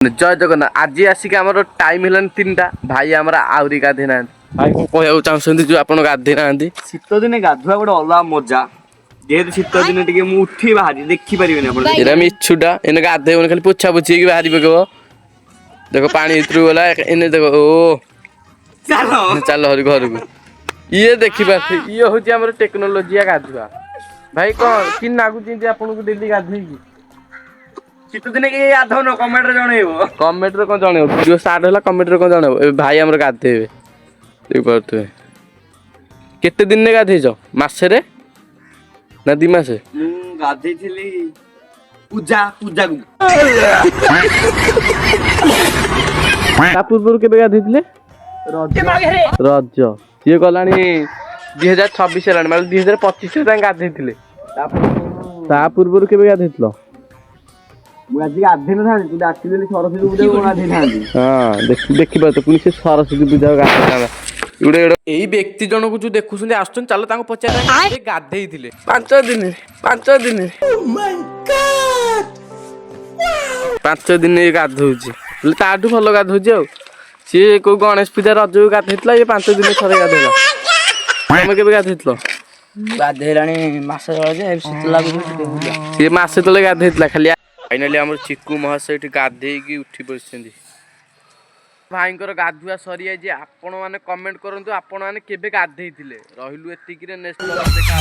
जय जगन्नाथ आज आसिक आम टाइम है 3टा भाई आम आहरी गाधे ना भाई कौन कहूँ चाहते जो आप गाधे ना शीत दिन गाधुआ गोटे अलग मजा जेहेतु शीत दिन टे उठी बाहरी देखी मिछुटा एने गाधे खाली पोछा पोछी बाहरी पकेब देख पानी भर गला एने देख ओ चल हरी घर को ये देखी पारे ये हूँ आम टेक्नोलोजी गाधुआ भाई कौन कि लगुच आपको डेली गाधे शीत दिन के गाधन कमेंट जन कमेंट रे कौन जन वीडियो स्टार्ट है कमेंट रे कौन जन भाई आम गाधेबे देखिए केते दिन ने गाधेच मसेरे ना 2 मास गाधे पूजा पूजा पूर्व के गाधे रज ये गला 2026 है मतलब 2025 गाधे पूर्व के गाधे देखिए तो पुणी से सरस्वती पूजा गाधे यही व्यक्ति जनक जो देखुं आस चल पचार गाधे 5 दिन 5 दिन गाधौ ताठू भल गाधौ सी को गणेश पूजा रज गाधे ये 5 दिन थे गाधेला तुम के गाधे सी मसे तले गाधे खाली फाइनाली आम चिकू महाशय गाधे उठी पड़े भाई गाधुआ सरी जाए आपण मैंने कमेंट करूँ आपण मैंने केबे गाधे रही एतिक नेक्स्ट देखा